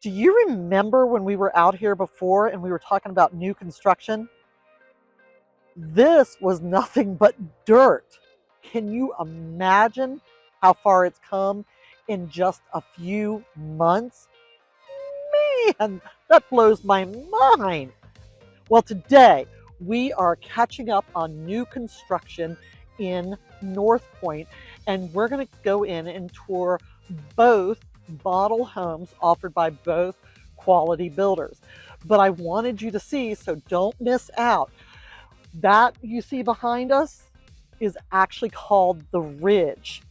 Do you remember when we were out here before and we were talking about new construction? This was nothing but dirt. Can you imagine how far it's come in just a few months? Man, that blows my mind. Well, today we are catching up on new construction in North Pointe, and we're going to go in and tour both model homes offered by both quality builders. But I wanted you to see, so don't miss out. That you see behind us is actually called the Ridge.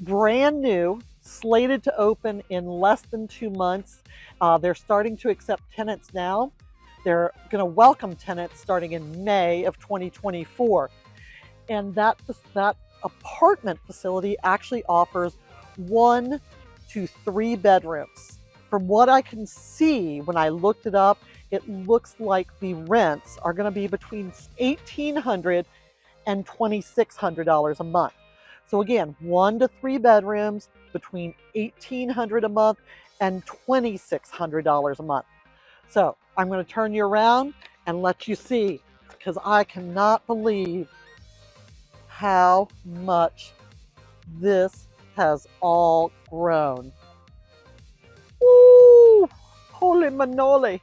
Brand new, slated to open in less than 2 months. They're starting to accept tenants now. They're going to welcome tenants starting in May of 2024. And that apartment facility actually offers 1 to 3 bedrooms. From what I can see when I looked it up, it looks like the rents are going to be between $1,800 and $2,600 a month. So again, 1 to 3 bedrooms between $1,800 a month and $2,600 a month. So I'm going to turn you around and let you see, because I cannot believe how much this has all grown. Ooh, holy manoli.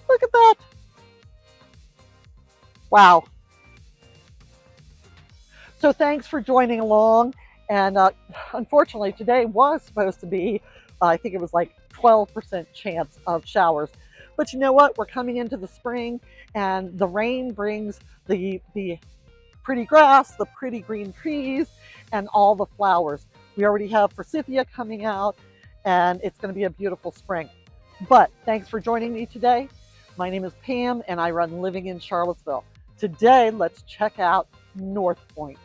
Look at that. Wow. So thanks for joining along. And unfortunately, today was supposed to be, I think it was like 12% chance of showers. But you know what? We're coming into the spring, and the rain brings the pretty grass, the pretty green trees, and all the flowers. We already have forsythia coming out, and it's going to be a beautiful spring. But thanks for joining me today. My name is Pam, and I run Living in Charlottesville. Today, let's check out North Pointe.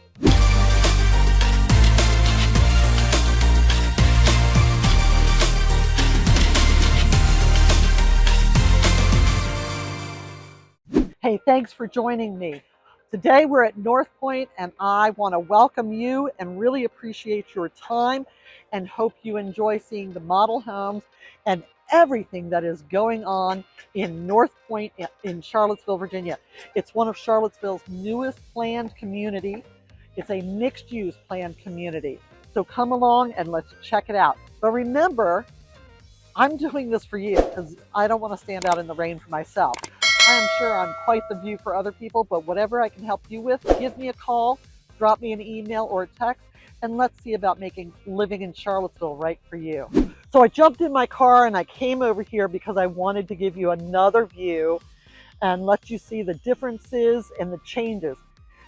Hey, thanks for joining me. Today we're at North Pointe, and I want to welcome you and really appreciate your time and hope you enjoy seeing the model homes and everything that is going on in North Pointe in Charlottesville, Virginia. It's one of Charlottesville's newest planned community. It's a mixed-use planned community. So come along and let's check it out. But remember, I'm doing this for you because I don't want to stand out in the rain for myself. I am sure I'm quite the view for other people, but whatever I can help you with, give me a call, drop me an email or a text, and let's see about making Living in Charlottesville right for you. So I jumped in my car and I came over here because I wanted to give you another view and let you see the differences and the changes.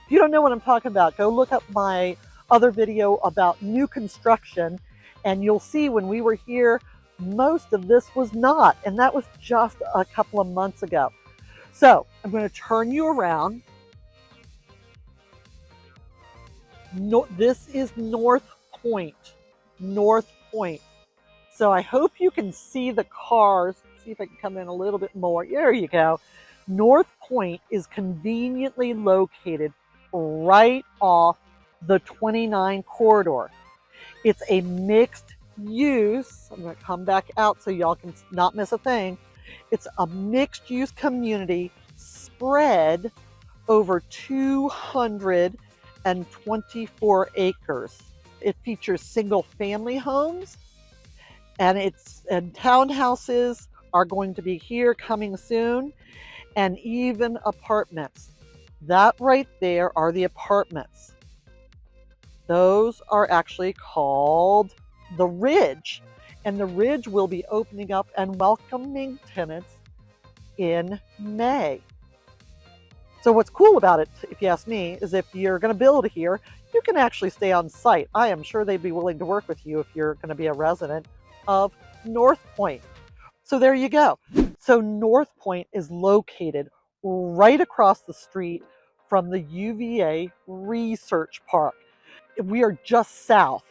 If you don't know what I'm talking about, go look up my other video about new construction, and you'll see when we were here, most of this was not, and that was just a couple of months ago. So I'm going to turn you around. This is North Pointe. North Pointe. So I hope you can see the cars. See if I can come in a little bit more. There you go. North Pointe is conveniently located right off the 29 corridor. It's a mixed use. I'm going to come back out so y'all can not miss a thing. It's a mixed-use community spread over 224 acres. It features single-family homes, and townhouses are going to be here coming soon, and even apartments. That right there are the apartments. Those are actually called the Ridge. And the Ridge will be opening up and welcoming tenants in May. So what's cool about it, if you ask me, is if you're going to build here, you can actually stay on site. I am sure they'd be willing to work with you if you're going to be a resident of North Pointe. So there you go. So North Pointe is located right across the street from the UVA Research Park. We are just south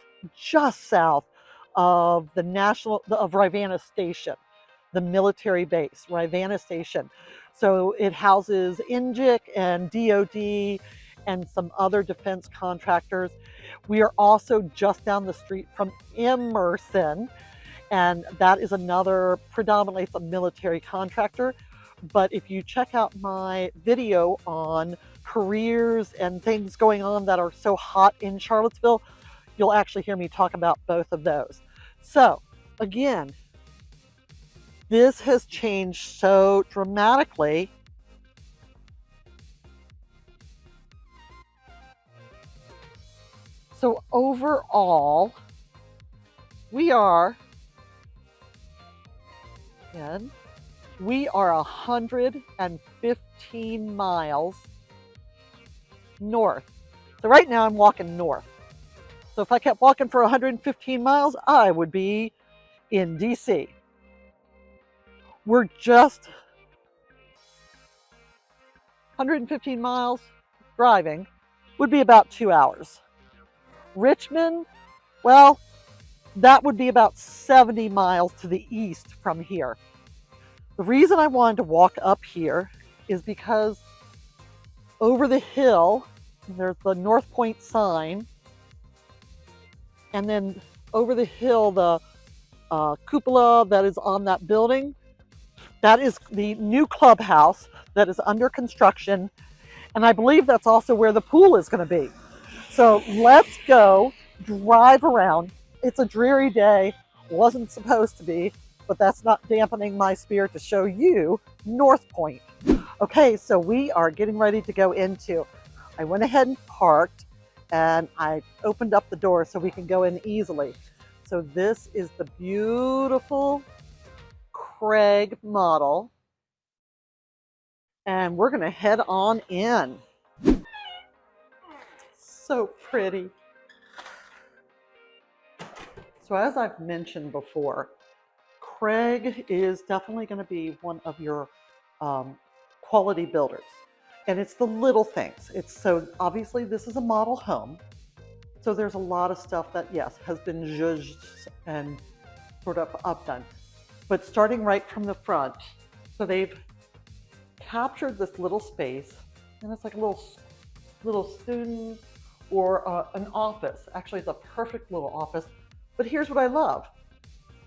of of Ravenna Station, the military base, Ravenna Station. So it houses NGIC and DOD and some other defense contractors. We are also just down the street from Emerson. And that is another, predominantly it's a military contractor. But if you check out my video on careers and things going on that are so hot in Charlottesville, you'll actually hear me talk about both of those. So again, this has changed so dramatically. So overall, we are 115 miles north. So right now I'm walking north. So if I kept walking for 115 miles, I would be in DC. We're just 115 miles driving would be about 2 hours. Richmond, well, that would be about 70 miles to the east from here. The reason I wanted to walk up here is because over the hill, there's the North Pointe sign, and then over the hill, the cupola that is on that building, that is the new clubhouse that is under construction, and I believe that's also where the pool is going to be. So let's go drive around. It's a dreary day, wasn't supposed to be, but that's not dampening my spirit to show you North Pointe. Okay, so we are getting ready to go into. I went ahead and parked, and I opened up the door so we can go in easily. So this is the beautiful Craig model, and we're gonna head on in. So pretty. So as I've mentioned before, Craig is definitely going to be one of your quality builders. And it's the little things. So obviously this is a model home. So there's a lot of stuff that, yes, has been zhuzhed and sort of updone. But starting right from the front, so they've captured this little space, and it's like a little student or an office. Actually, it's a perfect little office. But here's what I love.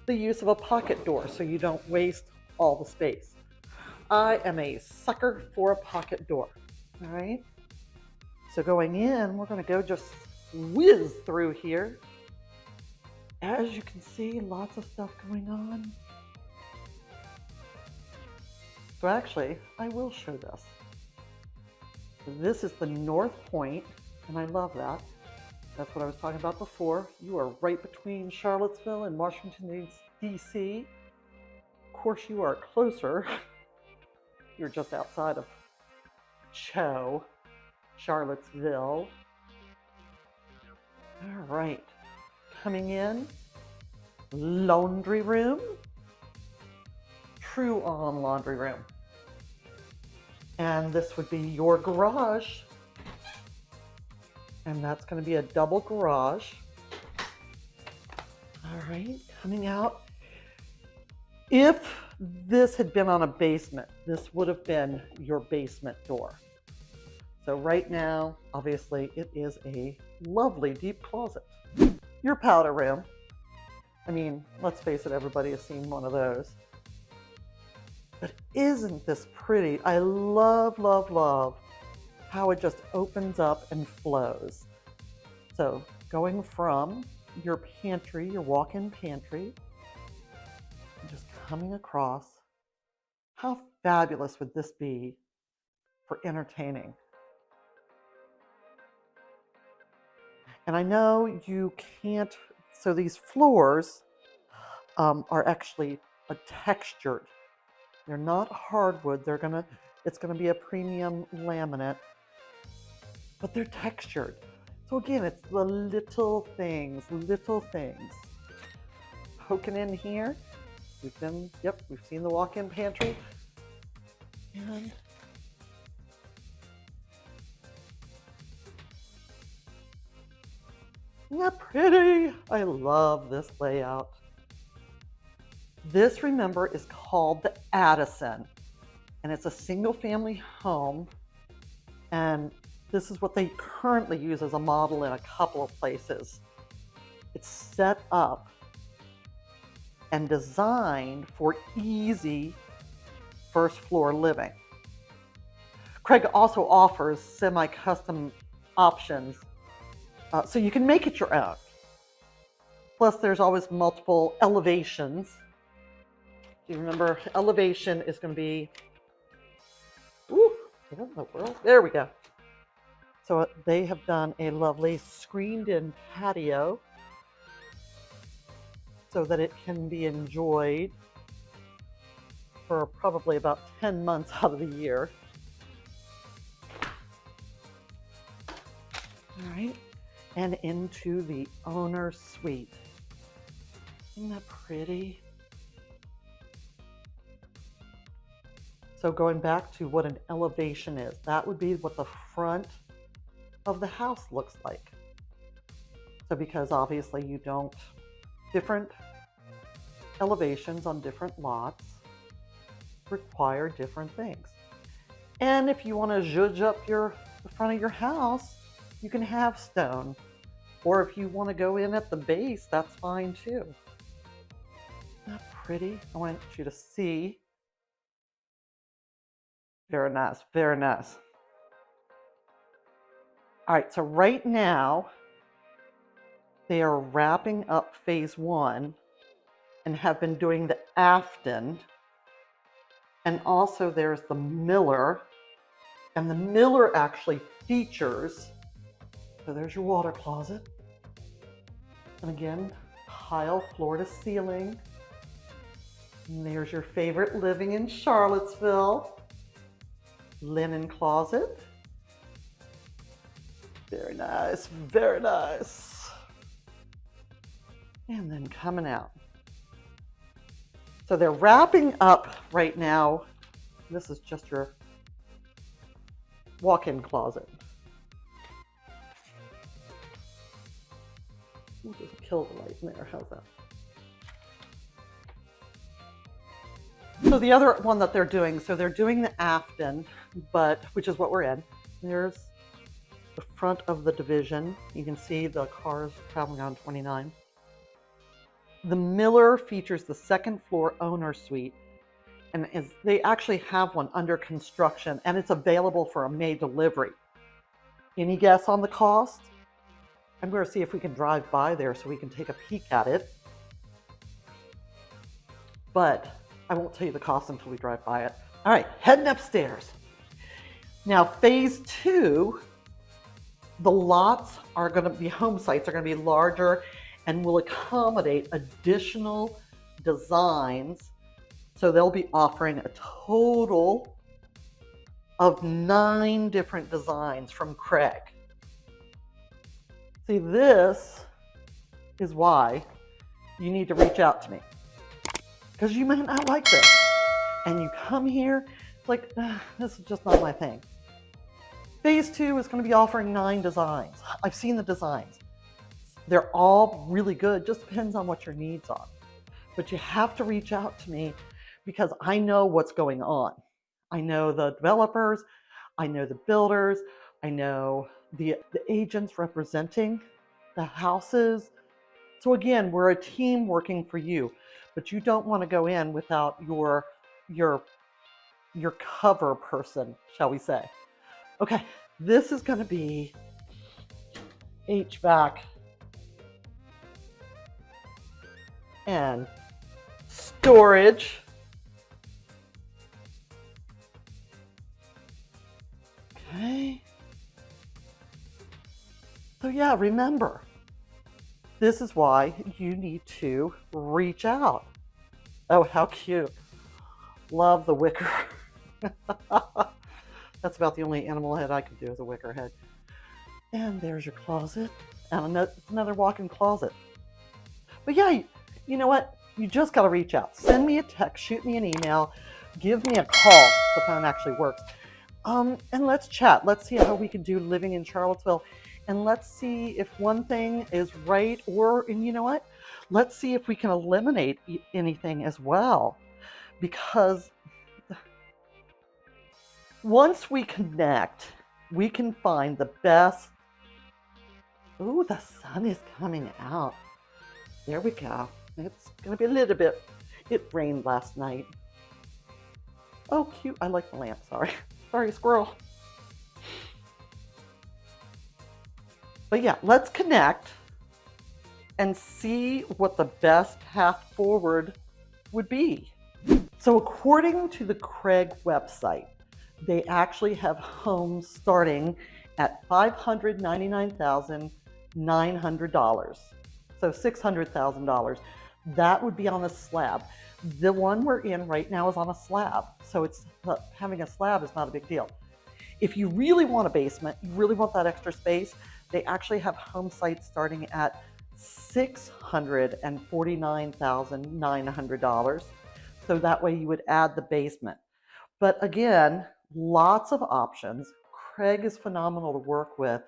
The use of a pocket door so you don't waste all the space. I am a sucker for a pocket door, all right? So going in, we're gonna go just whiz through here. As you can see, lots of stuff going on. So actually, I will show this. This is the North Pointe, and I love that. That's what I was talking about before. You are right between Charlottesville and Washington, D.C. Of course, you are closer. You're just outside of Charlottesville. All right, coming in, laundry room, true on laundry room. And this would be your garage. And that's going to be a double garage. All right, coming out. If this had been on a basement, this would have been your basement door. So right now, obviously, it is a lovely deep closet. Your powder room. I mean, let's face it, everybody has seen one of those. But isn't this pretty? I love, love, love how it just opens up and flows. So going from your pantry, your walk-in pantry, and just coming across, how fabulous would this be for entertaining? And I know you can't, so these floors are actually textured. They're not hardwood. It's gonna be a premium laminate, but they're textured. So again, it's the little things, Poking in here, we've seen the walk-in pantry. And isn't that pretty? I love this layout. This, remember, is called the Addison, and it's a single-family home, and this is what they currently use as a model in a couple of places. It's set up and designed for easy first floor living. Craig also offers semi-custom options, so you can make it your own. Plus, there's always multiple elevations. Do you remember? Elevation is going to be, what in the world? There we go. So they have done a lovely screened-in patio so that it can be enjoyed for probably about 10 months out of the year. All right, and into the owner's suite. Isn't that pretty? So going back to what an elevation is, that would be what the front of the house looks like. So because obviously you don't, different elevations on different lots require different things. And if you want to zhuzh up the front of your house, you can have stone. Or if you want to go in at the base, that's fine too. Isn't that pretty? I want you to see. Very nice, very nice. All right, so right now, they are wrapping up phase 1 and have been doing the Afton. And also there's the Miller. And the Miller actually features, so there's your water closet. And again, tile floor to ceiling. And there's your favorite living in Charlottesville. Linen closet. Very nice, very nice. And then coming out. So they're wrapping up right now. This is just your walk-in closet. We'll just kill the light in there. How's that? So the other one that they're doing, so they're doing the Afton, which is what we're in. There's the front of the division. You can see the cars traveling on 29. The Miller features the second floor owner suite, and they actually have one under construction, and it's available for a May delivery. Any guess on the cost? I'm going to see if we can drive by there so we can take a peek at it. But I won't tell you the cost until we drive by it. All right, heading upstairs. Now, phase 2, the lots are going to be, home sites are going to be larger and will accommodate additional designs. So they'll be offering a total of 9 different designs from Craig. See, this is why you need to reach out to me. Because you might not like this. And you come here, it's like, this is just not my thing. Phase 2 is going to be offering 9 designs. I've seen the designs. They're all really good, just depends on what your needs are. But you have to reach out to me because I know what's going on. I know the developers, I know the builders, I know the agents representing the houses. So again, we're a team working for you, but you don't want to go in without your cover person, shall we say. Okay, this is going to be HVAC and storage. Okay. So yeah, remember, this is why you need to reach out. Oh, how cute. Love the wicker. That's about the only animal head I could do is a wicker head. And there's your closet. And another walk-in closet. But yeah, you know what? You just got to reach out. Send me a text, shoot me an email, give me a call. The phone actually works. And let's chat. Let's see how we can do living in Charlottesville. And let's see if one thing is right, and you know what? Let's see if we can eliminate anything as well. Because once we connect, we can find the best. Ooh, the sun is coming out. There we go. It's going to be a little bit. It rained last night. Oh, cute. I like the lamp. Sorry. Sorry, squirrel. But yeah, let's connect and see what the best path forward would be. So according to the Craig website, they actually have homes starting at $599,900. So $600,000. That would be on a slab. The one we're in right now is on a slab. So it's having a slab is not a big deal. If you really want a basement, you really want that extra space, they actually have home sites starting at $649,900. So that way you would add the basement. But again, lots of options. Craig is phenomenal to work with.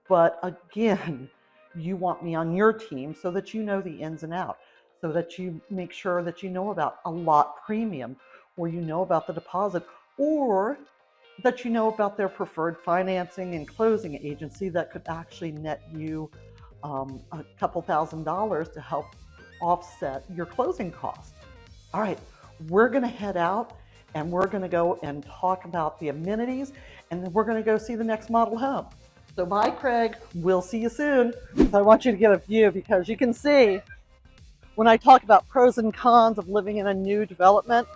But again, you want me on your team so that you know the ins and outs, so that you make sure that you know about a lot premium, or you know about the deposit, or that you know about their preferred financing and closing agency that could actually net you a couple $1,000s to help offset your closing costs. All right, we're going to head out and we're going to go and talk about the amenities, and then we're going to go see the next model home. So bye, Craig. We'll see you soon. So I want you to get a view, because you can see when I talk about pros and cons of living in a new development,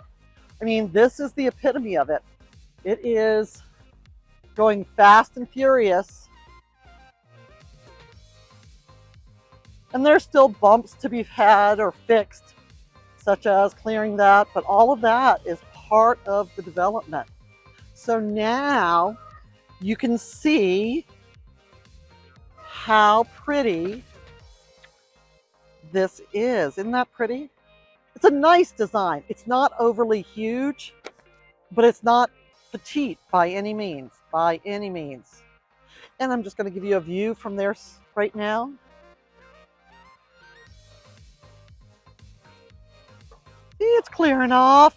I mean, this is the epitome of it. It is going fast and furious. And there's still bumps to be had or fixed, such as clearing that, but all of that is part of the development. So now you can see how pretty this is. Isn't that pretty? It's a nice design. It's not overly huge, but it's not petite by any means, And I'm just going to give you a view from there right now. See, it's clearing off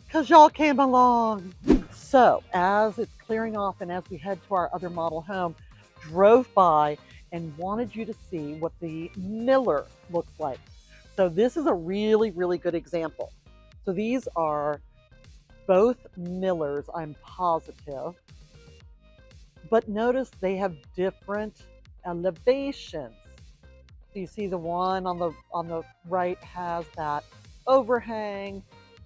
because y'all came along. So as it's clearing off and as we head to our other model home, drove by and wanted you to see what the Miller looks like. So this is a really, really good example. So these are both Millers, I'm positive, but notice they have different elevations. So you see the one on the right has that overhang,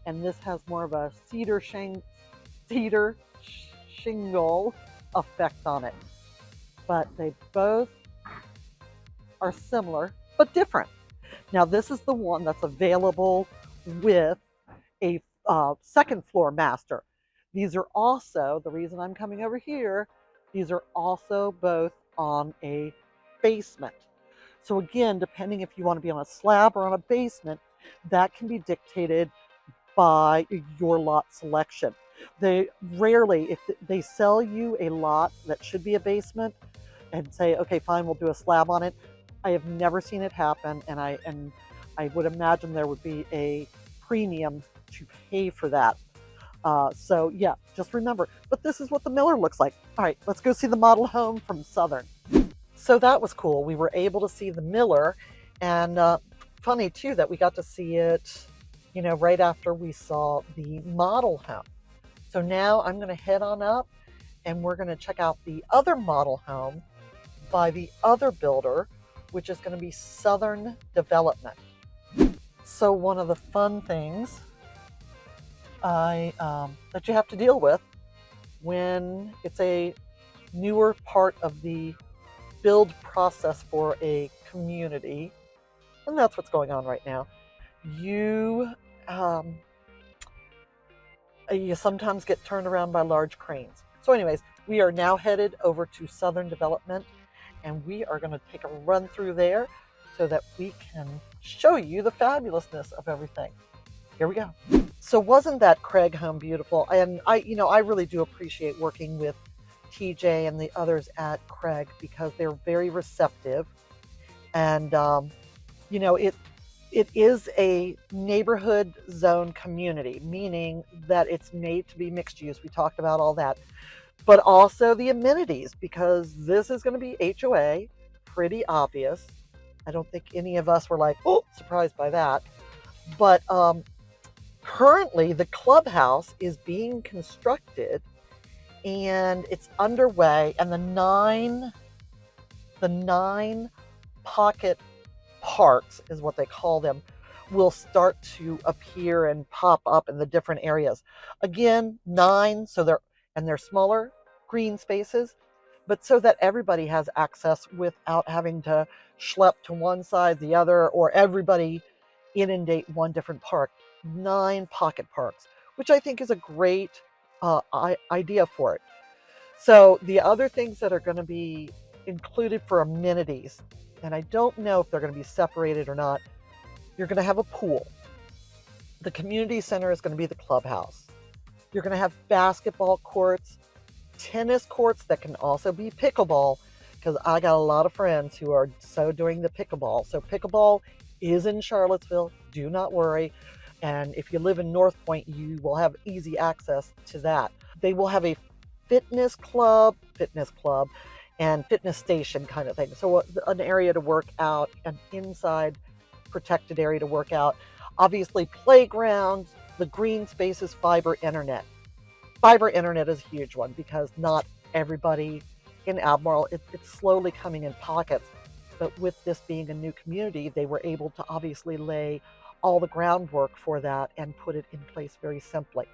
and this has more of a cedar shingle effect on it. But they both are similar, but different. Now this is the one that's available with a second floor master. These are also, the reason I'm coming over here, these are also both on a basement. So again, depending if you want to be on a slab or on a basement, that can be dictated by your lot selection. They rarely, if they sell you a lot that should be a basement and say, okay, fine, we'll do a slab on it, I have never seen it happen, and I would imagine there would be a premium to pay for that. So yeah, just remember. But this is what the Miller looks like. All right, let's go see the model home from Southern. So that was cool. We were able to see the Miller, and funny too that we got to see it, you know, right after we saw the model home. So now I'm going to head on up and we're going to check out the other model home by the other builder, which is going to be Southern Development. So one of the fun things that you have to deal with when it's a newer part of the build process for a community, and that's what's going on right now, you sometimes get turned around by large cranes. So anyways, we are now headed over to Southern Development, and we are going to take a run through there so that we can show you the fabulousness of everything. Here we go. So wasn't that Craig home beautiful? And I really do appreciate working with TJ and the others at Craig, because they're very receptive. And, it is a neighborhood zone community, meaning that it's made to be mixed use. We talked about all that. But also the amenities, because this is going to be HOA, pretty obvious. I don't think any of us were like, oh, surprised by that. But currently, the clubhouse is being constructed and it's underway, and the nine pocket parks is what they call them, will start to appear and pop up in the different areas. Again, 9, so they're smaller green spaces, but so that everybody has access without having to schlep to one side, the other, or everybody inundate one different park. 9 pocket parks, which I think is a great idea for it. So the other things that are going to be included for amenities, and I don't know if they're going to be separated or not, you're going to have a pool. The community center is going to be the clubhouse. You're going to have basketball courts, tennis courts that can also be pickleball, because I got a lot of friends who are so doing the pickleball. So pickleball is in Charlottesville, do not worry. And if you live in North Pointe, you will have easy access to that. They will have a fitness club, and fitness station kind of thing. So an area to work out, an inside protected area to work out. Obviously playgrounds, the green spaces, fiber internet. Fiber internet is a huge one because not everybody in Albemarle, it's slowly coming in pockets. But with this being a new community, they were able to obviously lay all the groundwork for that and put it in place very simply.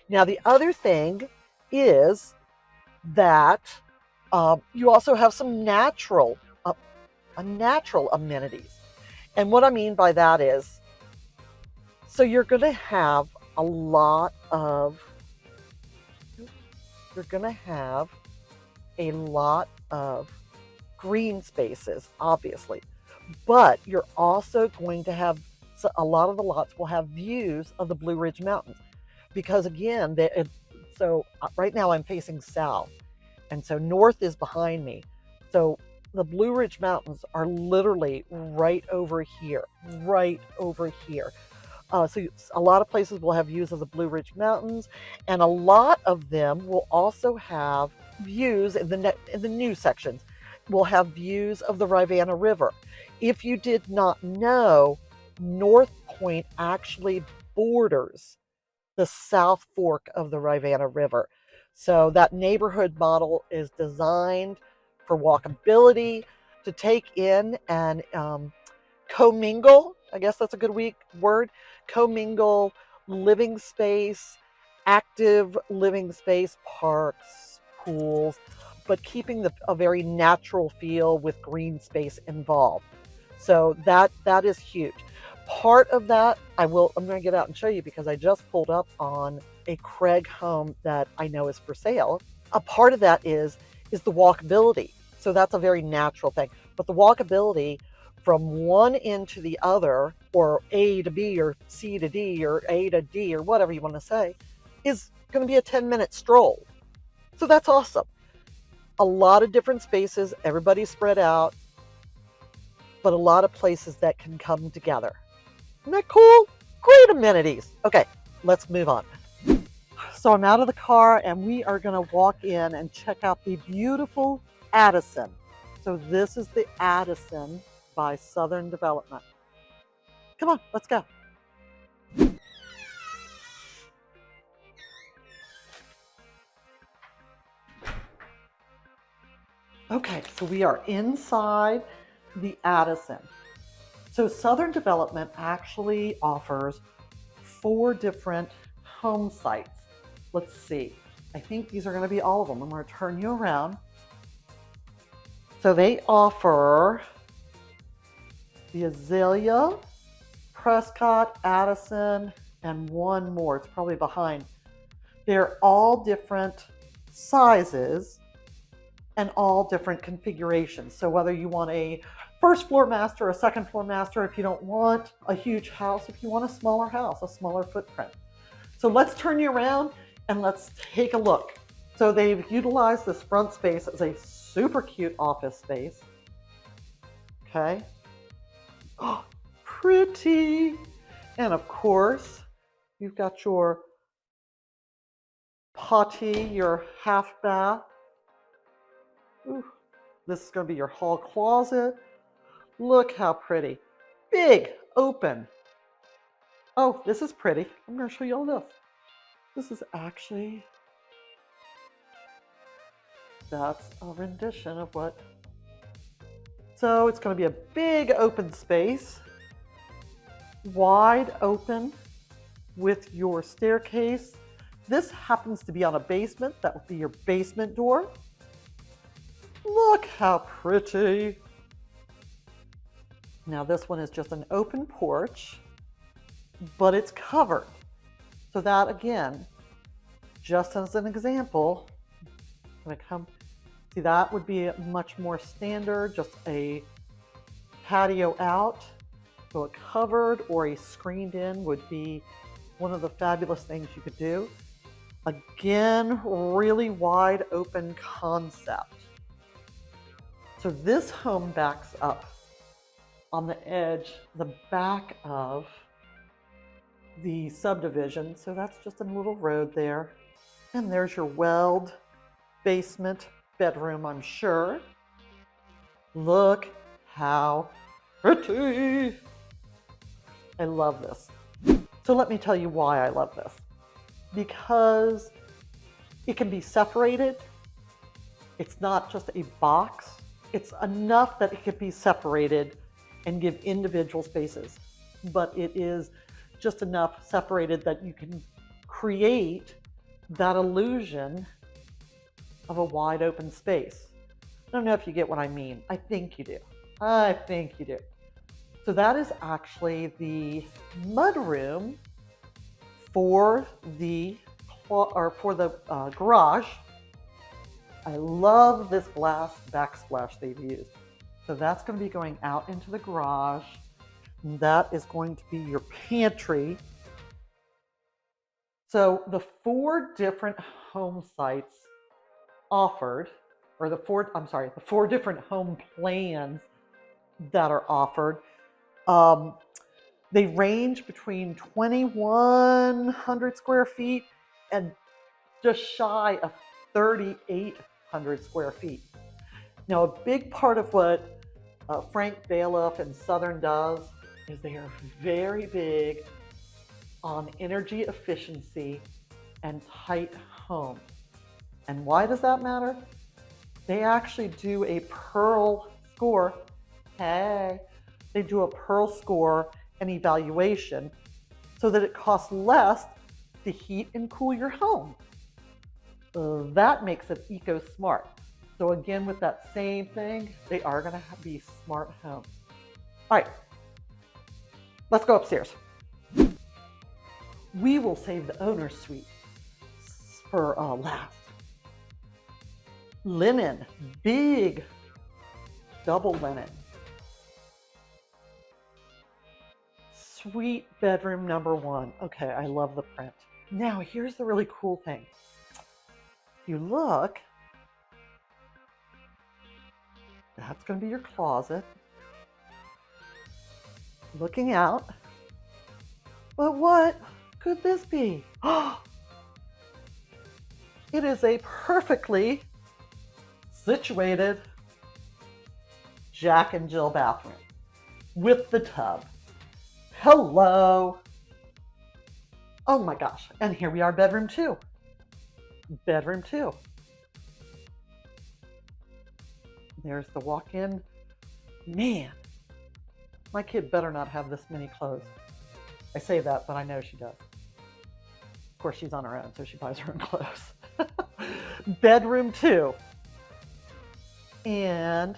Now, the other thing is that you also have some natural amenities. And what I mean by that is, so you're going to have a lot of green spaces, obviously, but you're also going to have, so a lot of the lots will have views of the Blue Ridge Mountains, because again, so right now I'm facing south, and so north is behind me. So the Blue Ridge Mountains are literally right over here, So a lot of places will have views of the Blue Ridge Mountains, and a lot of them will also have views in the new sections. Will have views of the Rivanna River. If you did not know, North Pointe actually borders the South Fork of the Rivanna River. So that neighborhood model is designed for walkability, to take in and commingle, I guess that's a good word, commingle living space, active living space, parks, pools, but keeping a very natural feel with green space involved. So that is huge. Part of that, I'm going to get out and show you, because I just pulled up on a Craig home that I know is for sale. A part of that is the walkability. So that's a very natural thing. But the walkability from one end to the other, or A to B, or C to D, or A to D, or whatever you want to say, is going to be a 10-minute stroll. So that's awesome. A lot of different spaces, everybody's spread out, but a lot of places that can come together. Isn't that cool? Great amenities. Okay, let's move on. So I'm out of the car and we are going to walk in and check out the beautiful Addison. So this is the Addison by Southern Development. Come on, let's go. Okay, so we are inside the Addison. So Southern Development actually offers 4 different home sites. Let's see. I think these are going to be all of them. I'm going to turn you around. So they offer the Azalea, Prescott, Addison, and one more. It's probably behind. They're all different sizes and all different configurations. So whether you want a first floor master, a second floor master, if you don't want a huge house, if you want a smaller house, a smaller footprint. So let's turn you around and let's take a look. So they've utilized this front space as a super cute office space. Okay. Oh, pretty. And of course, you've got your potty, your half bath. Ooh, this is going to be your hall closet. Look how pretty. Big, open. Oh, this is pretty. I'm going to show you all this. This is actually, that's a rendition of what. So it's going to be a big open space, wide open with your staircase. This happens to be on a basement. That would be your basement door. Look how pretty. Now this one is just an open porch, but it's covered. So that again, just as an example, I'm going to come, see that would be much more standard, just a patio out. So a covered or a screened in would be one of the fabulous things you could do. Again, really wide open concept. So this home backs up on the edge, the back of the subdivision. So that's just a little road there. And there's your welled basement bedroom, I'm sure. Look how pretty. I love this. So let me tell you why I love this. Because it can be separated. It's not just a box. It's enough that it can be separated and give individual spaces. But it is just enough separated that you can create that illusion of a wide open space. I don't know if you get what I mean. I think you do. I think you do. So that is actually the mudroom for the garage. I love this glass backsplash they've used. So that's going to be going out into the garage. And that is going to be your pantry. So the 4 different home sites offered, or the 4 different home plans that are offered, they range between 2,100 square feet and just shy of 3,800 square feet. Now, a big part of what Frank Bailiff and Southern does is they are very big on energy efficiency and tight homes. And why does that matter? They actually do a Pearl score. Hey, they do a Pearl score and evaluation so that it costs less to heat and cool your home. That makes it eco-smart. So again, with that same thing, they are going to be smart homes. All right, let's go upstairs. We will save the owner's suite for last. Linen, big double linen. Suite bedroom number 1. Okay, I love the print. Now, here's the really cool thing. If you look, that's going to be your closet. Looking out. But what could this be? It is a perfectly situated Jack and Jill bathroom with the tub. Hello. Oh my gosh. And here we are, bedroom 2. Bedroom 2. There's the walk-in. Man, my kid better not have this many clothes. I say that, but I know she does. Of course, she's on her own, so she buys her own clothes. Bedroom 2. And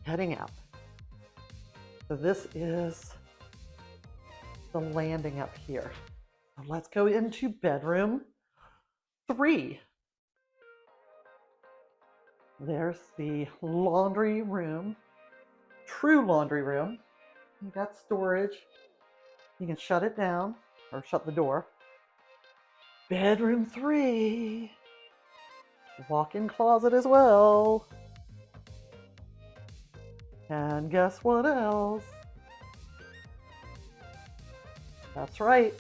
heading out. So this is the landing up here. So let's go into bedroom 3. There's the laundry room, true laundry room. You got storage. You can shut it down or shut the door. Bedroom 3. Walk-in closet as well. And guess what else? That's right.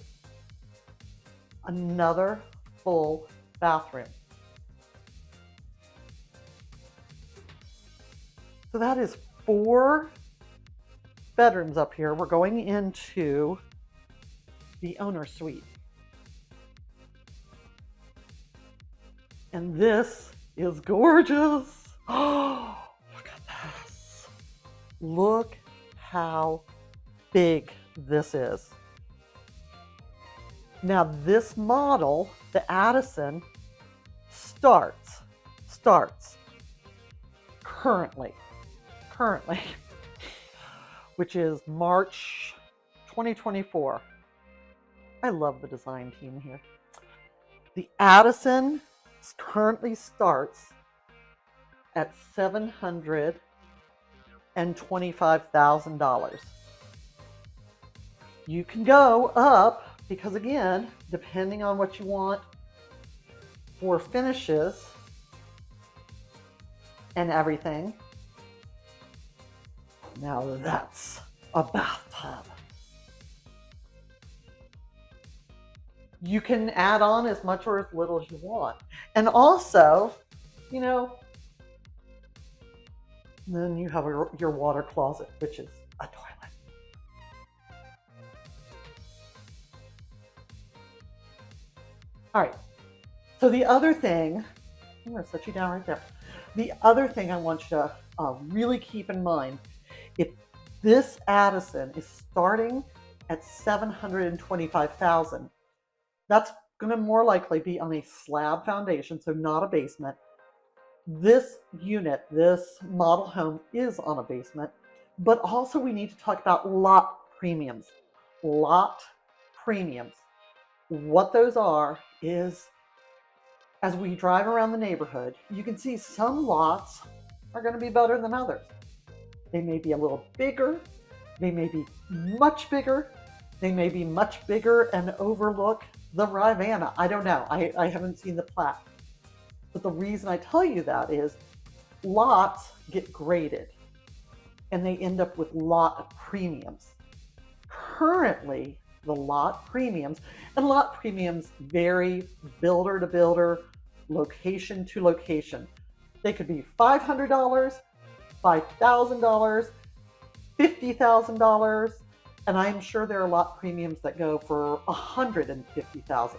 Another full bathroom. So that is 4 bedrooms up here. We're going into the owner suite. And this is gorgeous. Oh, look at this. Look how big this is. Now this model, the Addison, starts currently, which is March 2024. I love the design team here. The Addison currently starts at $725,000. You can go up because, again, depending on what you want for finishes and everything. Now that's a bathtub. You can add on as much or as little as you want. And also, you know, then you have your water closet, which is a toilet. All right, so the other thing, I'm gonna set you down right there. The other thing I want you to really keep in mind, if this Addison is starting at $725,000, that's gonna more likely be on a slab foundation, so not a basement. This unit, this model home is on a basement, but also we need to talk about lot premiums. Lot premiums. What those are is, as we drive around the neighborhood, you can see some lots are going to be better than others. They may be a little bigger, they may be much bigger, they may be much bigger and overlook the Rivanna. I don't know. I haven't seen the plat. But the reason I tell you that is lots get graded and they end up with lot premiums. Currently, the lot premiums, and lot premiums vary builder to builder, location to location. They could be $500, $5,000, $50,000, and I'm sure there are lot premiums that go for $150,000.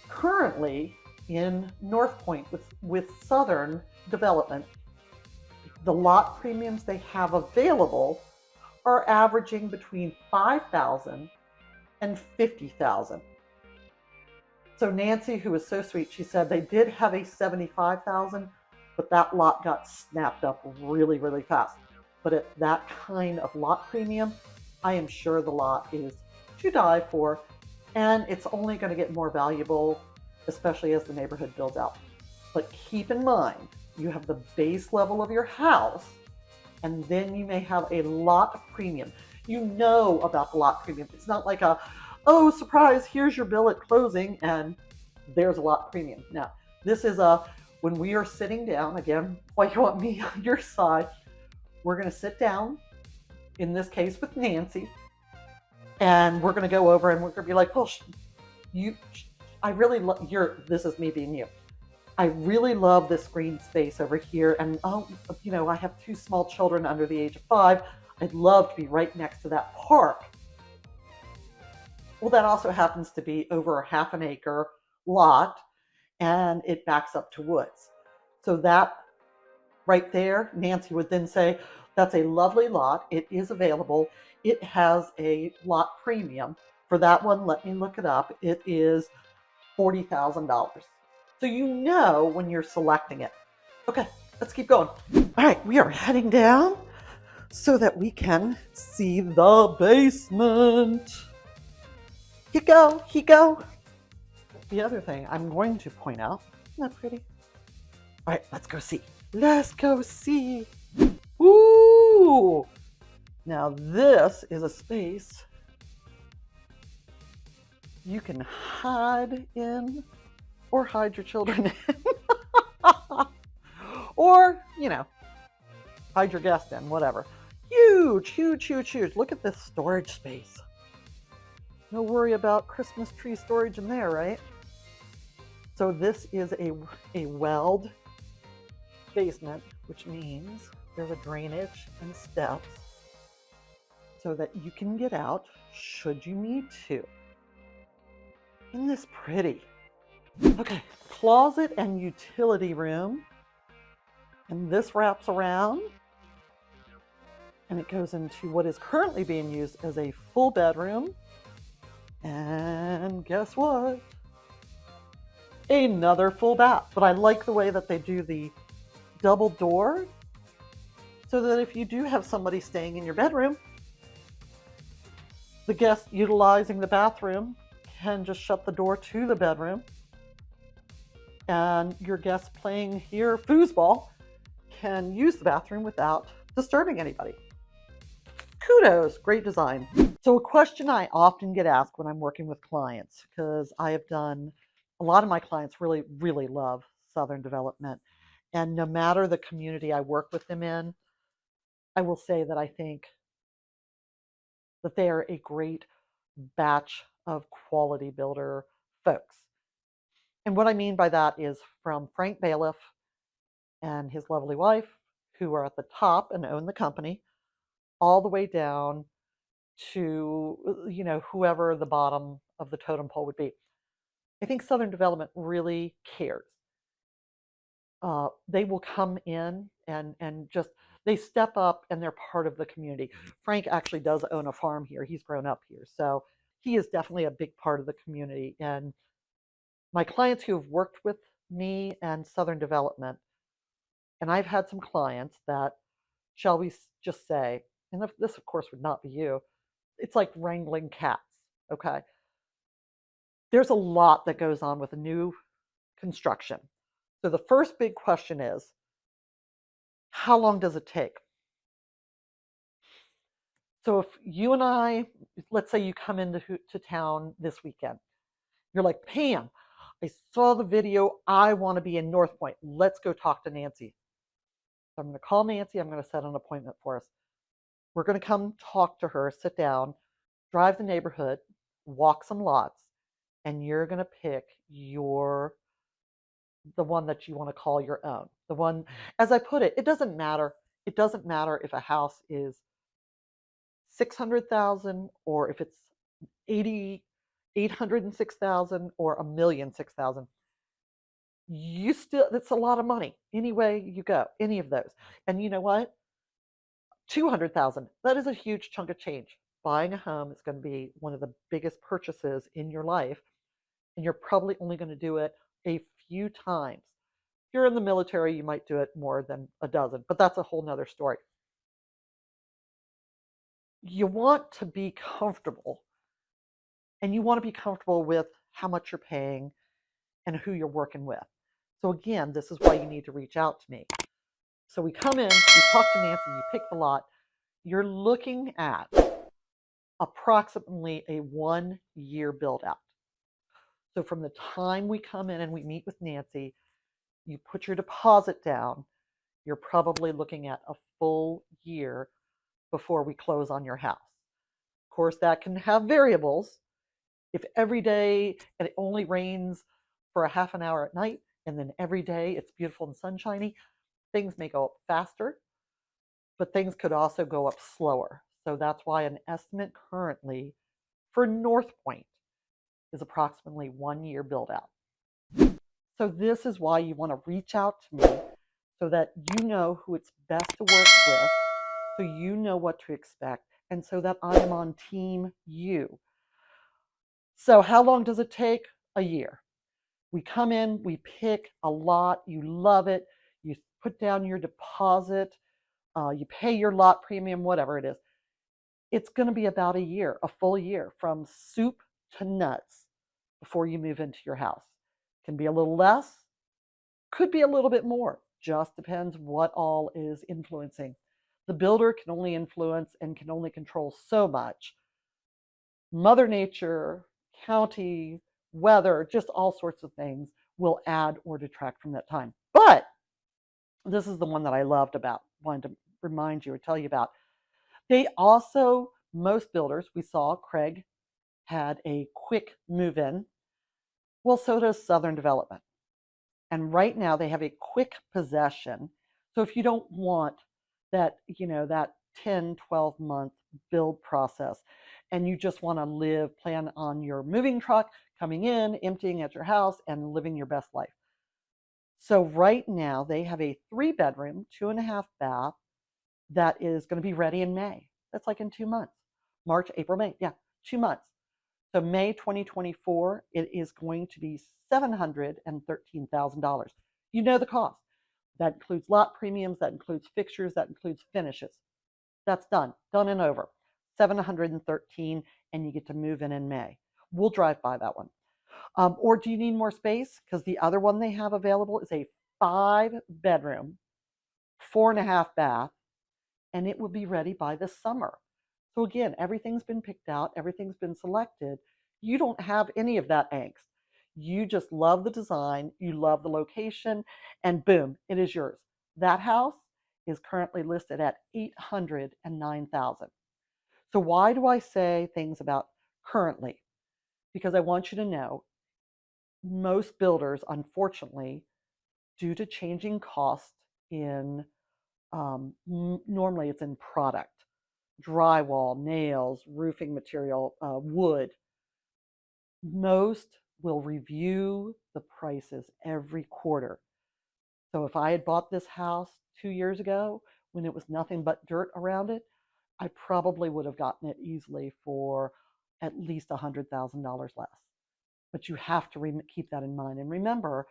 Currently, in North Pointe with Southern Development, the lot premiums they have available are averaging between $5,000 and $50,000. So Nancy, who was so sweet, she said they did have a $75,000, but that lot got snapped up really, really fast. But at that kind of lot premium, I am sure the lot is to die for, and it's only going to get more valuable, especially as the neighborhood builds out. But keep in mind, you have the base level of your house, and then you may have a lot premium. You know about the lot premium. It's not like a, oh, surprise, here's your bill at closing, and there's a lot premium. Now, this is when we are sitting down, again, why you want me on your side, we're going to sit down, in this case with Nancy, and we're going to go over and we're going to be like, oh, I really love this is me being you. I really love this green space over here. And, oh, you know, I have 2 small children under the age of 5. I'd love to be right next to that park. Well, that also happens to be over a half an acre lot, and it backs up to woods. So that right there, Nancy would then say, that's a lovely lot. It is available. It has a lot premium. For that one, let me look it up. It is $40,000. So you know when you're selecting it. Okay, let's keep going. All right, we are heading down so that we can see the basement. Here you go. The other thing I'm going to point out, isn't that pretty? All right, let's go see. Let's go see. Ooh! Now this is a space you can hide in or hide your children in. Or, you know, hide your guest in, whatever. Huge, huge, huge, huge. Look at this storage space. No worry about Christmas tree storage in there, right? So this is a welled basement, which means there's a drainage and steps. so that you can get out should you need to. Isn't this pretty? Okay, closet and utility room. And this wraps around and it goes into what is currently being used as a full bedroom. And guess what? Another full bath. But I like the way that they do the double door so that if you do have somebody staying in your bedroom, the guest utilizing the bathroom can just shut the door to the bedroom, and your guests playing here foosball can use the bathroom without disturbing anybody. Kudos, great design. So a question I often get asked when I'm working with clients, because I have done, a lot of my clients really, really love Southern Development. And no matter the community I work with them in, I will say that I think that they are a great batch of quality builder folks. And what I mean by that is from Frank Bailiff and his lovely wife, who are at the top and own the company, all the way down to, you know, whoever the bottom of the totem pole would be. I think Southern Development really cares. They will come in and just, they step up and they're part of the community. Frank actually does own a farm here. He's grown up here. So he is definitely a big part of the community. And my clients who have worked with me and Southern Development, and I've had some clients that, shall we just say, and this of course would not be you, it's like wrangling cats, okay? There's a lot that goes on with a new construction. So the first big question is, how long does it take? So if you and I, let's say you come into town this weekend, you're like, Pam, I saw the video, I want to be in North Pointe. Let's go talk to Nancy. So I'm going to call Nancy, I'm going to set an appointment for us. We're going to come talk to her, sit down, drive the neighborhood, walk some lots, and you're going to pick the one that you want to call your own. The one, as I put it, it doesn't matter. It doesn't matter if a house is 600,000 or if it's 806,000 or 1,006,000. You still, that's a lot of money. Any way you go, any of those. And you know what? 200,000, that is a huge chunk of change. Buying a home is going to be one of the biggest purchases in your life, and you're probably only going to do it a few times. If you're in the military, you might do it more than a dozen, but that's a whole nother story. You want to be comfortable, and you want to be comfortable with how much you're paying and who you're working with. So again, this is why you need to reach out to me. So we come in, we talk to Nancy, you pick the lot. You're looking at approximately a 1-year build out. So from the time we come in and we meet with Nancy, you put your deposit down, you're probably looking at a full year before we close on your house. Of course, that can have variables. If every day it only rains for a half an hour at night, and then every day it's beautiful and sunshiny, things may go up faster, but things could also go up slower. So that's why an estimate currently for North Pointe is approximately 1-year build out. So this is why you want to reach out to me so that you know who it's best to work with, so you know what to expect, and so that I am on team you. So how long does it take? A year. We come in, we pick a lot, you love it, you put down your deposit, you pay your lot premium, whatever it is. It's going to be about a year, a full year, from soup to nuts before you move into your house. Can be a little less, could be a little bit more, just depends what all is influencing. The builder can only influence and can only control so much. Mother Nature, county, weather, just all sorts of things will add or detract from that time. But this is the one that I loved about, wanted to remind you or tell you about. They also, most builders, we saw Craig had a quick move-in. Well, so does Southern Development. And right now they have a quick possession. So if you don't want that, you know, that 10, 12-month build process, and you just want to plan on your moving truck coming in, emptying at your house, and living your best life. So right now they have a 3-bedroom, 2.5 bath that is going to be ready in May. That's like in 2 months. March, April, May. Yeah, 2 months. So May 2024, it is going to be $713,000. You know the cost. That includes lot premiums, that includes fixtures, that includes finishes. That's done and over. 713, and you get to move in May. We'll drive by that one. Or do you need more space? Because the other one they have available is a 5-bedroom, 4.5 bath, and it will be ready by the summer. So again, everything's been picked out, everything's been selected. You don't have any of that angst. You just love the design, you love the location, and boom, it is yours. That house is currently listed at $809,000. So why do I say things about currently? Because I want you to know most builders, unfortunately, due to changing costs in normally it's in product, drywall, nails, roofing material, wood. Most will review the prices every quarter. So if I had bought this house 2 years ago when it was nothing but dirt around it, I probably would have gotten it easily for at least $100,000 less. But you have to keep that in mind. And remember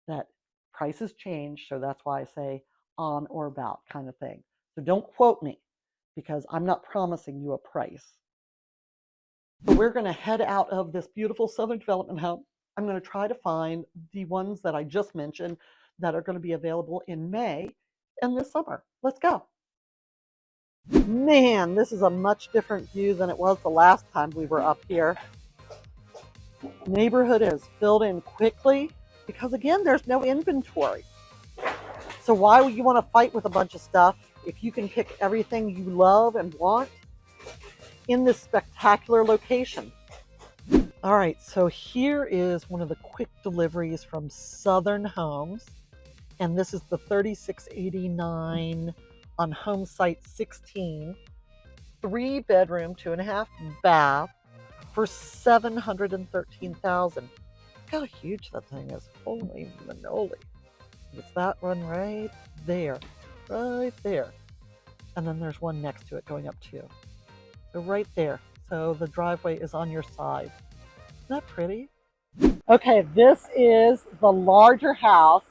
that prices change, so that's why I say on or about kind of thing. So don't quote me because I'm not promising you a price. So we're going to head out of this beautiful Southern development home. I'm going to try to find the ones that I just mentioned that are going to be available in May and this summer. Let's go. Man, this is a much different view than it was the last time we were up here. Neighborhood is filled in quickly because again, there's no inventory. So why would you want to fight with a bunch of stuff if you can pick everything you love and want in this spectacular location? All right, so here is one of the quick deliveries from Southern Homes, and this is the 3689 on home site 16, 3-bedroom, 2.5 bath for $713,000. Look how huge that thing is. Holy manoli. It's that one right there. And then there's one next to it going up too. So right there. So the driveway is on your side. Isn't that pretty? Okay, this is the larger house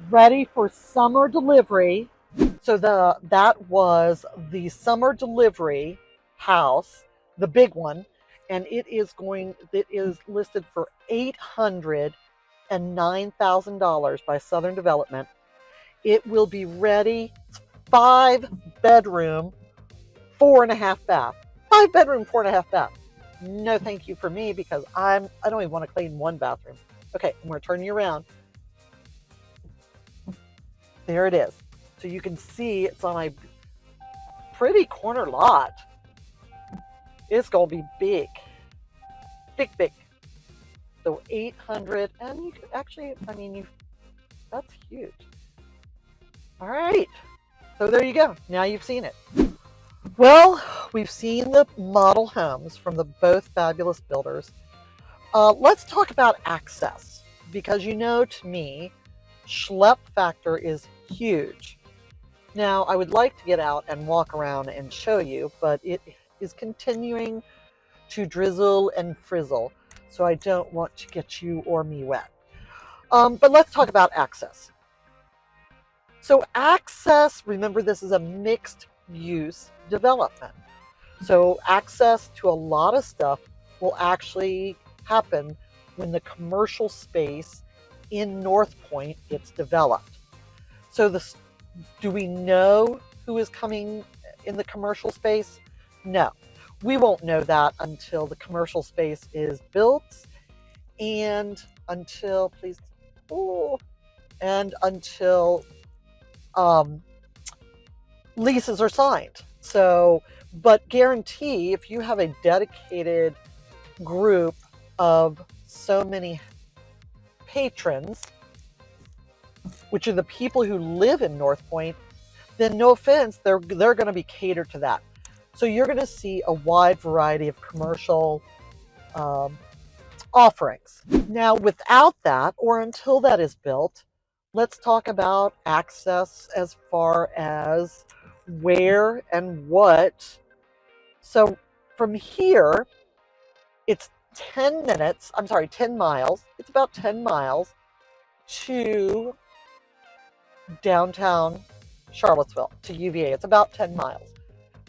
ready for summer delivery. So that was the summer delivery house, the big one, and it is listed for $809,000 by Southern Development. It will be ready. 5-bedroom, 4.5 bath. 5-bedroom, 4.5 bath. No thank you for me because I don't even want to clean 1 bathroom. Okay, I'm going to turn you around. There it is. So you can see it's on a pretty corner lot. It's going to be big. Big. So 800, and you can actually, that's huge. All right. So there you go. Now you've seen it. Well, we've seen the model homes from the both fabulous builders. Let's talk about access because to me, schlep factor is huge. Now, I would like to get out and walk around and show you, but it is continuing to drizzle and frizzle, so I don't want to get you or me wet. But let's talk about access. So access, remember this is a mixed use development. So access to a lot of stuff will actually happen when the commercial space in North Pointe gets developed. So do we know who is coming in the commercial space? No, we won't know that until the commercial space is built and until leases are signed. So, but guarantee if you have a dedicated group of so many patrons, which are the people who live in North Pointe, then no offense, they're going to be catered to that. So you're going to see a wide variety of commercial offerings. Now, without that, or until that is built, let's talk about access as far as where and what. So from here, it's 10 miles. It's about 10 miles to downtown Charlottesville, to UVA. It's about 10 miles.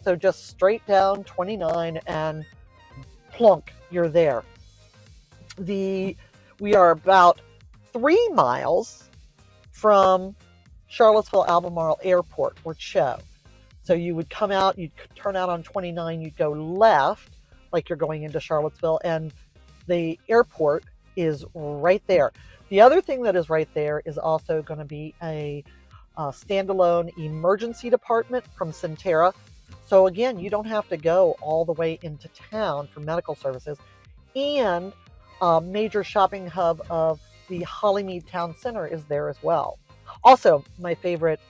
So just straight down 29 and plunk, you're there. We are about 3 miles from Charlottesville Albemarle Airport, or CHO. So you would come out, you'd turn out on 29, you'd go left, like you're going into Charlottesville, and the airport is right there. The other thing that is right there is also going to be a standalone emergency department from Centera. So again, you don't have to go all the way into town for medical services. And a major shopping hub of the Hollymead Town Center is there as well. Also, my favorite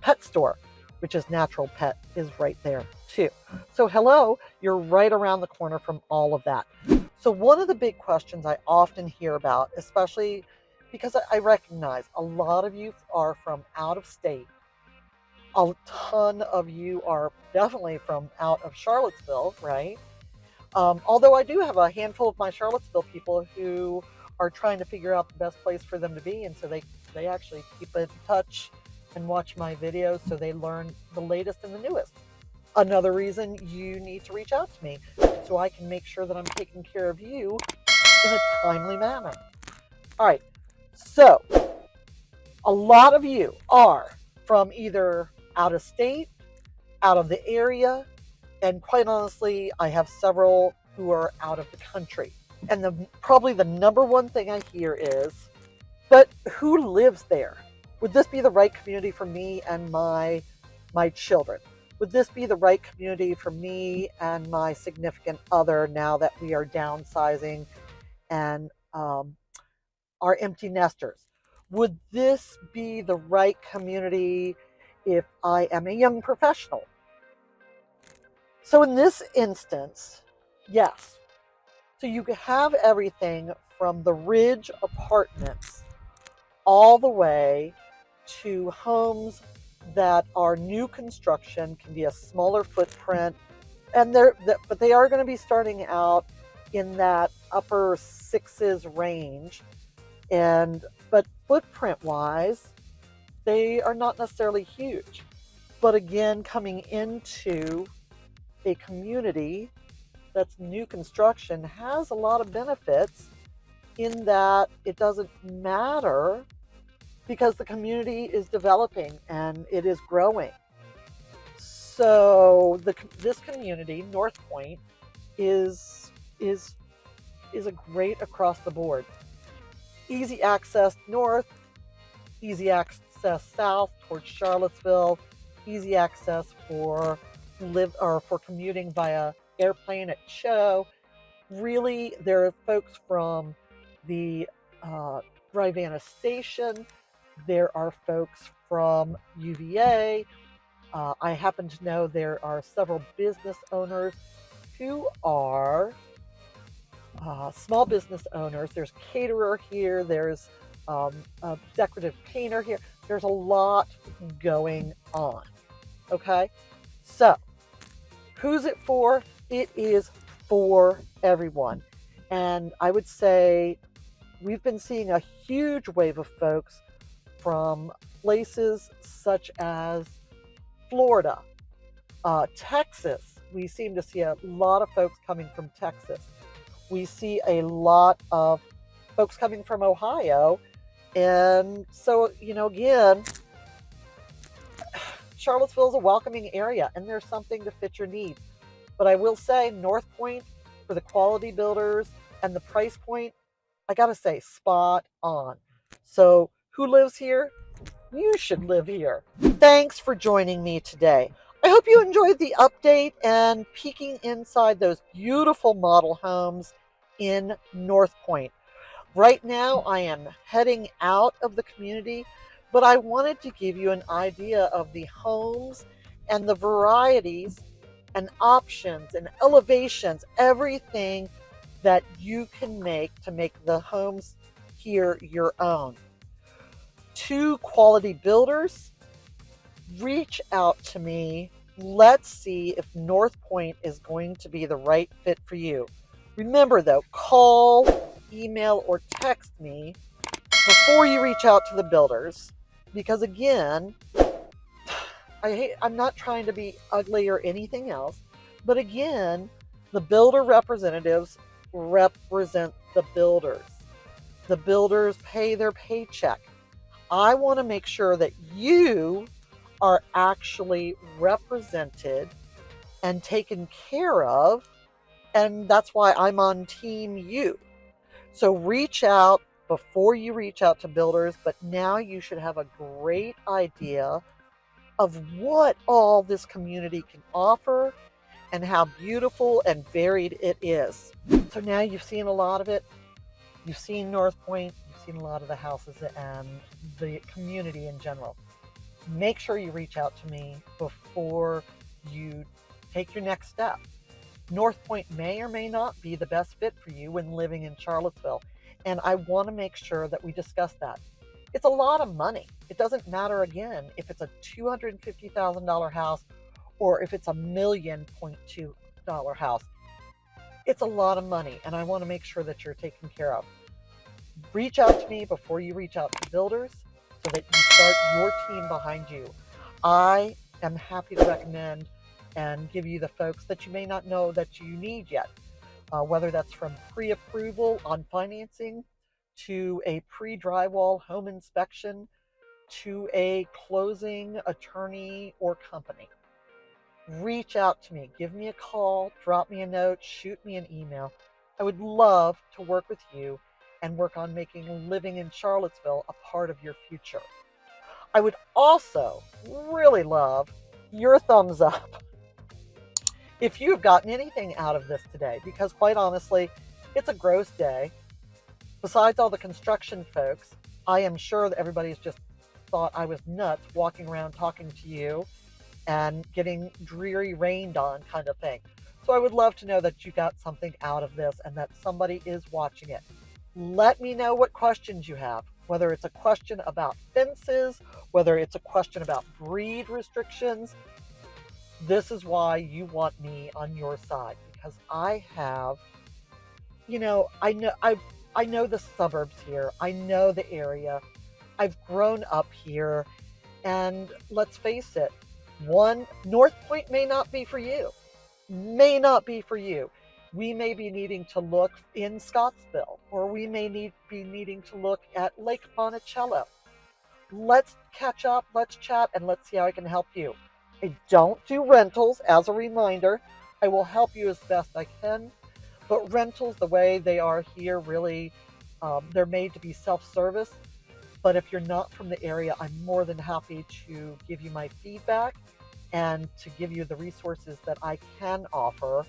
pet store, which is Natural Pet, is right there too. So hello, you're right around the corner from all of that. So one of the big questions I often hear about, especially because I recognize a lot of you are from out of state, a ton of you are definitely from out of Charlottesville, right? Although I do have a handful of my Charlottesville people who are trying to figure out the best place for them to be, and so they actually keep in touch and watch my videos so they learn the latest and the newest. Another reason you need to reach out to me so I can make sure that I'm taking care of you in a timely manner. All right, so a lot of you are from either out of state, out of the area, and quite honestly, I have several who are out of the country. And probably the number one thing I hear is, but who lives there? Would this be the right community for me and my children? Would this be the right community for me and my significant other now that we are downsizing and are empty nesters? Would this be the right community if I am a young professional? So in this instance, yes. So you could have everything from the Ridge Apartments all the way to homes that are new construction, can be a smaller footprint, and but they are going to be starting out in that upper sixes range, but footprint wise, they are not necessarily huge. But again, coming into a community that's new construction has a lot of benefits in that it doesn't matter because the community is developing and it is growing. So this community, North Pointe, is a great across the board. Easy access north, easy access south towards Charlottesville, easy access for commuting via airplane at CHO. Really, there are folks from the Rivanna Station. There are folks from UVA. I happen to know there are several business owners who are small business owners. There's a caterer here. There's a decorative painter here. There's a lot going on. Okay, so who's it for? It is for everyone. And I would say we've been seeing a huge wave of folks from places such as Florida, Texas. We seem to see a lot of folks coming from Texas. We see a lot of folks coming from Ohio. And so, again, Charlottesville is a welcoming area and there's something to fit your needs. But I will say North Pointe, for the quality builders and the price point, I gotta say, spot on. So who lives here? You should live here. Thanks for joining me today. I hope you enjoyed the update and peeking inside those beautiful model homes in North Pointe. Right now, I am heading out of the community but I wanted to give you an idea of the homes and the varieties and options and elevations, everything that you can make to make the homes here your own. To quality builders, reach out to me. Let's see if North Pointe is going to be the right fit for you. Remember though, call, email, or text me before you reach out to the builders, because again, I'm not trying to be ugly or anything else, but again, the builder representatives represent the builders. The builders pay their paycheck. I want to make sure that you are actually represented and taken care of, and that's why I'm on team you. So reach out before you reach out to builders, but now you should have a great idea of what all this community can offer and how beautiful and varied it is. So now you've seen a lot of it. You've seen North Pointe, you've seen a lot of the houses and the community in general. Make sure you reach out to me before you take your next step. North Pointe may or may not be the best fit for you when living in Charlottesville, and I want to make sure that we discuss that. It's a lot of money. It doesn't matter, again, if it's a $250,000 house or if it's a $1.2 house. It's a lot of money, and I want to make sure that you're taken care of. Reach out to me before you reach out to builders so that you start your team behind you. I am happy to recommend and give you the folks that you may not know that you need yet, whether that's from pre-approval on financing to a pre-drywall home inspection to a closing attorney or company. Reach out to me, give me a call, drop me a note, shoot me an email. I would love to work with you and work on making living in Charlottesville a part of your future. I would also really love your thumbs up if you've gotten anything out of this today, because quite honestly, it's a gross day. Besides all the construction folks, I am sure that everybody's just thought I was nuts walking around talking to you and getting dreary rained on kind of thing. So I would love to know that you got something out of this and that somebody is watching it. Let me know what questions you have, whether it's a question about fences, whether it's a question about breed restrictions. This is why you want me on your side, because I have, I know the suburbs here. I know the area. I've grown up here, and let's face it, North Pointe may not be for you. May not be for you. We may be needing to look in Scottsville, or we may be needing to look at Lake Monticello. Let's catch up, let's chat, and let's see how I can help you. I don't do rentals, as a reminder. I will help you as best I can, but rentals, the way they are here, really, they're made to be self-service. But if you're not from the area, I'm more than happy to give you my feedback and to give you the resources that I can offer.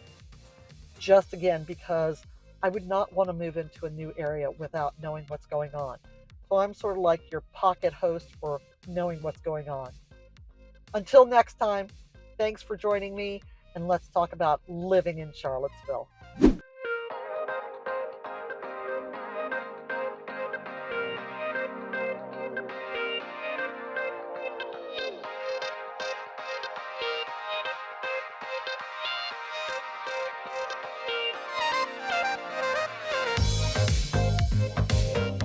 Just again, because I would not want to move into a new area without knowing what's going on. So I'm sort of like your pocket host for knowing what's going on. Until next time, thanks for joining me, and let's talk about living in Charlottesville.